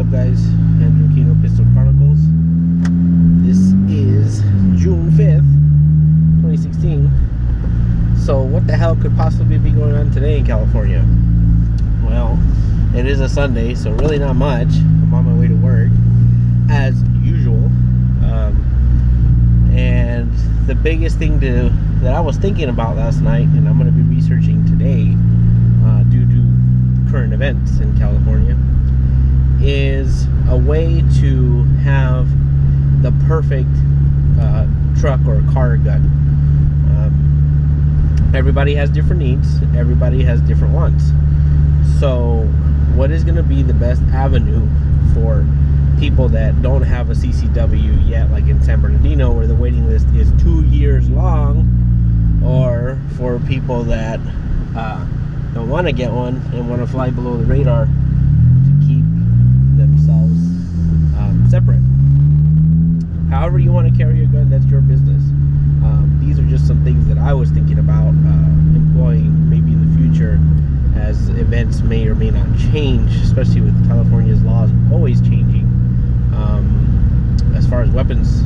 up, guys? Andrew Kino, Pistol Chronicles. This is June 5th, 2016. So what the hell could possibly be going on today in California? Well, it is a Sunday, so really not much. I'm on my way to work, as usual. And the biggest thing that I was thinking about last night, and I'm going to be researching today, due to current events in California, is a way to have the perfect truck or car gun. Everybody has different needs. Everybody has different wants. So what is going to be the best avenue for people that don't have a CCW yet, like in San Bernardino, where the waiting list is 2 years long, or for people that don't want to get one and want to fly below the radar to keep themselves separate? However you want to carry a gun, that's your business. These are just some things that I was thinking about employing maybe in the future, as events may or may not change, especially with California's laws always changing. As far as weapons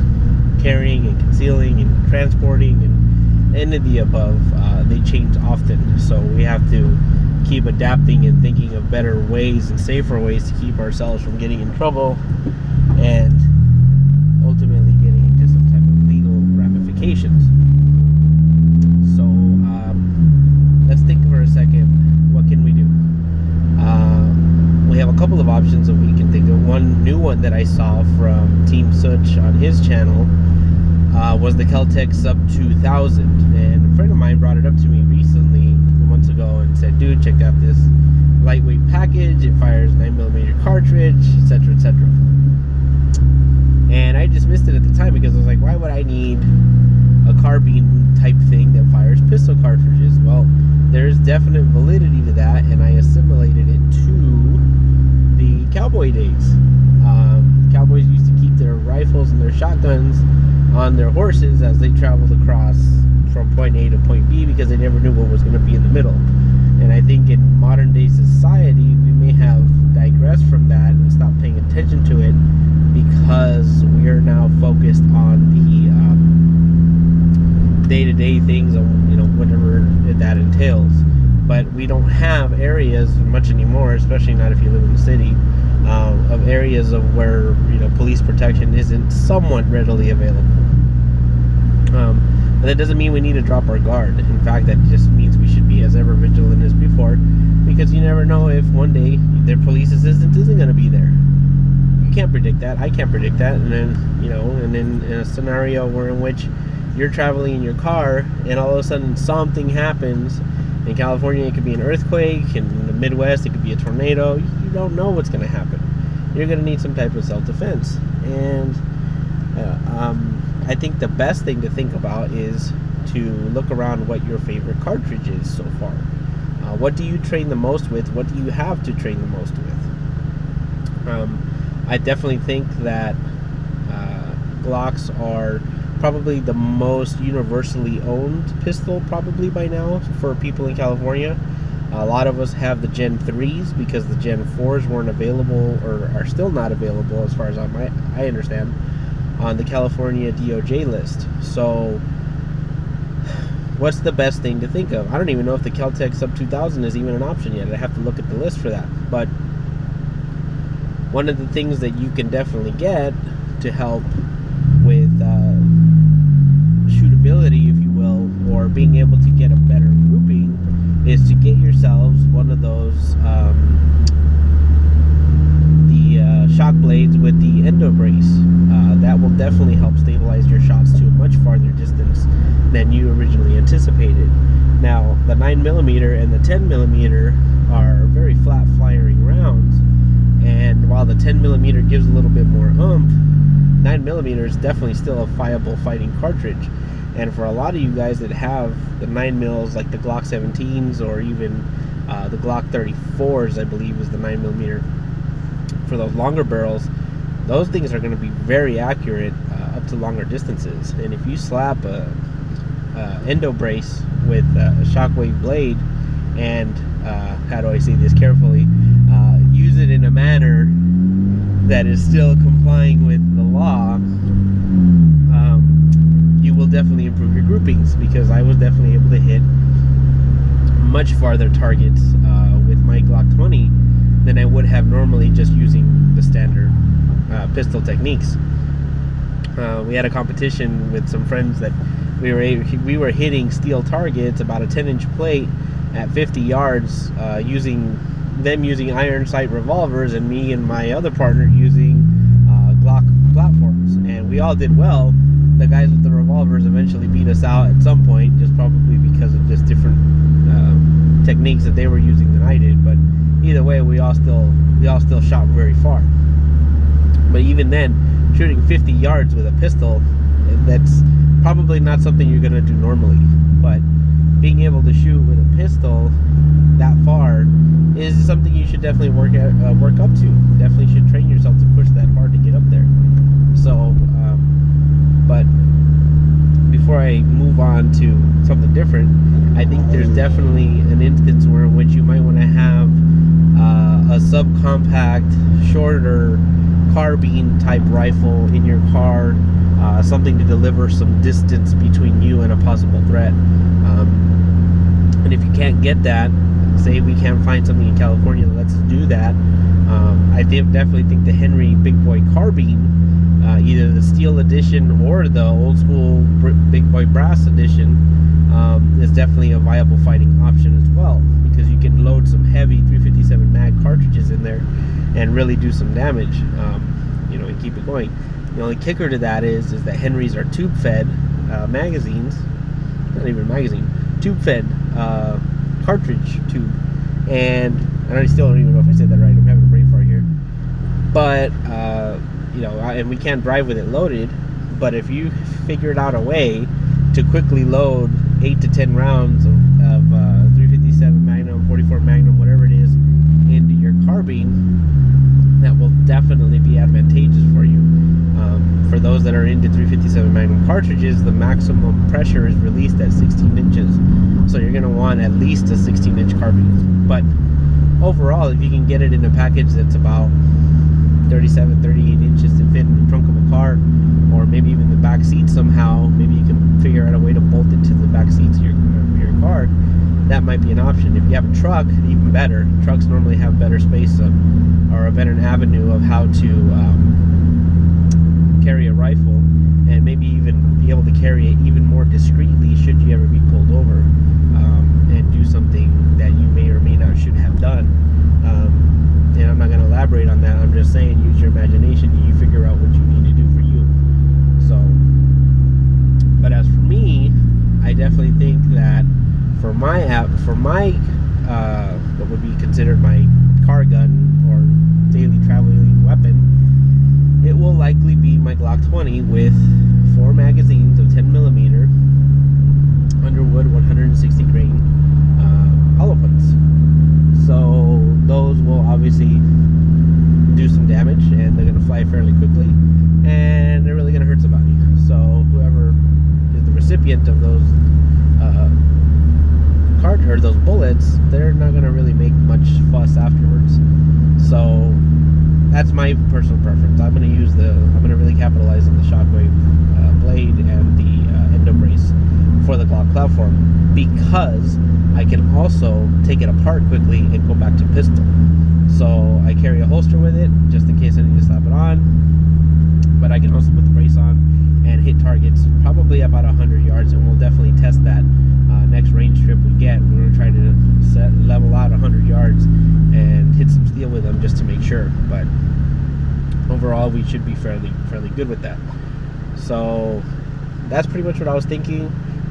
carrying and concealing and transporting and any of the above, they change often. So we have to keep adapting and thinking of better ways and safer ways to keep ourselves from getting in trouble and ultimately getting into some type of legal ramifications. So let's think for a second, what can we do? We have a couple of options that we can think of. One new one that I saw from Team Such on his channel was the Kel-Tec Sub 2000, and a friend of mine brought it up to me recently, months ago, and said, dude, check out this lightweight package, it fires 9mm cartridge, etc., etc. And I dismissed it at the time because I was like, why would I need a carbine type thing that fires pistol cartridges? Well, there's definite validity to that, and I assimilated it to the cowboy days. Cowboys used to keep their rifles and their shotguns on their horses as they traveled across from point A to point B, because they never knew what was going to be in the middle. And I think in modern day society, we may have digressed from that and stopped paying attention to it, because we are now focused on the day-to-day things, and whatever that entails. But we don't have areas much anymore, especially not if you live in the city, of areas of where police protection isn't somewhat readily available. But that doesn't mean we need to drop our guard. In fact, that just means we should be as ever vigilant as before, because you never know if one day their police assistance isn't going to be there. You can't predict that. I can't predict that. And then, and in a scenario in which you're traveling in your car and all of a sudden something happens. In California, it could be an earthquake. In the Midwest, it could be a tornado. You don't know what's going to happen. You're going to need some type of self-defense. And I think the best thing to think about is to look around what your favorite cartridge is so far. What do you train the most with? What do you have to train the most with? I definitely think that Glocks are probably the most universally owned pistol probably by now for people in California. A lot of us have the Gen 3s because the Gen 4s weren't available, or are still not available as far as I understand, on the California DOJ list. So what's the best thing to think of? I don't even know if the Kel-Tec Sub 2000 is even an option yet. I have to look at the list for that. But one of the things that you can definitely get to help with shootability, if you will, or being able to get a better grouping, is to get yourselves one of those shock blades with the endo brace. That will definitely help stabilize your shots to a much farther distance than you originally anticipated. Now, the 9mm and the 10mm are very flat firing rounds, and while the 10mm gives a little bit more oomph, 9mm is definitely still a viable fighting cartridge. And for a lot of you guys that have the 9mm, like the Glock 17s, or even the Glock 34s, I believe is the 9mm, for those longer barrels, those things are going to be very accurate up to longer distances. And if you slap a endo brace with a shockwave blade and how do I say this carefully, use it in a manner that is still complying with the law, you will definitely improve your groupings, because I was definitely able to hit much farther targets with my Glock 20 than I would have normally just using the standard pistol techniques. We had a competition with some friends that we were hitting steel targets about a 10-inch plate at 50 yards, using iron sight revolvers, and me and my other partner using Glock platforms, and we all did well. The guys with the revolvers eventually beat us out at some point, just probably because of just different techniques that they were using than I did. But either way, we all still shot very far. But even then, shooting 50 yards with a pistol, that's probably not something you're gonna do normally. But being able to shoot with a pistol that far is something you should definitely work up to. Definitely should train yourself to push that hard to get up there. So, but before I move on to something different, I think there's definitely an instance where in which you might want to have a subcompact, shorter carbine type rifle in your car, something to deliver some distance between you and a possible threat. And if you can't get that, say we can't find something in California that lets us do that, I definitely think the Henry Big Boy carbine, either the steel edition or the old school Big Boy brass edition, is definitely a viable fighting option as well, because you can load some heavy 357 mag cartridges in there and really do some damage, and keep it going. The only kicker to that is that Henrys are tube fed magazines, not even magazine, tube fed cartridge tube, and I still don't even know if I said that right. I'm having a brain fart here. But and we can't drive with it loaded. But if you figured out a way to quickly load 8 to 10 rounds of 357 Magnum, 44 Magnum, whatever it is, into your carbine, that will definitely be advantageous for you. For those that are into 357 Magnum cartridges, the maximum pressure is released at 16 inches. So you're going to want at least a 16-inch carbine. But overall, if you can get it in a package that's about 37, 38 inches to fit in the trunk of a car, or maybe even the back seat somehow, maybe you can figure out a way to bolt it to the back seats of your car, that might be an option. If you have a truck, even better. Trucks normally have better space or a better avenue of how to carry a rifle, and maybe even be able to carry it even more discreetly should you ever be pulled over and do something that you may or may not should have done. And I'm not going to elaborate on that. I'm just saying, use your imagination. You figure out what you need to do for you. So, but as for me, I definitely think that for my what would be considered my car gun or daily traveling weapon, it will likely be my Glock 20 with 4 magazines of 10mm Underwood 160 grain hollow points. So those will obviously do some damage, and they're going to fly fairly quickly, and they're really going to hurt somebody. So whoever is the recipient of those those bullets, they're not going to really make much fuss afterwards. So that's my personal preference. I'm going to really capitalize on the Shockwave blade and the endo brace for the Glock platform, because I can also take it apart quickly and go back to pistol. So I carry a holster with it just in case I need to slap it on, but I can also put the brace on and hit targets probably about 100 yards, and we'll definitely test that next range trip we get. We're going to try to level out 100 yards and hit some steel with them just to make sure, but overall we should be fairly good with that. So that's pretty much what I was thinking.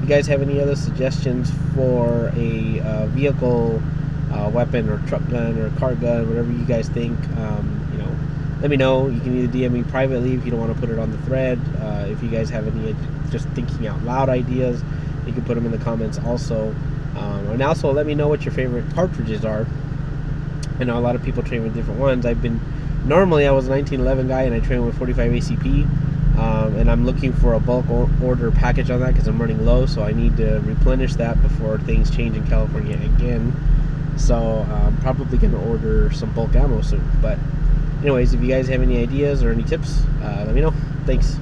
You guys have any other suggestions for a vehicle, weapon, or truck gun, or car gun, whatever you guys think? Let me know. You can either DM me privately if you don't want to put it on the thread. If you guys have any just thinking out loud ideas, you can put them in the comments also. And also let me know what your favorite cartridges are. I know a lot of people train with different ones. Normally I was a 1911 guy, and I train with 45 ACP. And I'm looking for a bulk order package on that because I'm running low, so I need to replenish that before things change in California again. So I'm probably going to order some bulk ammo soon. But Anyways, if you guys have any ideas or any tips, let me know. Thanks.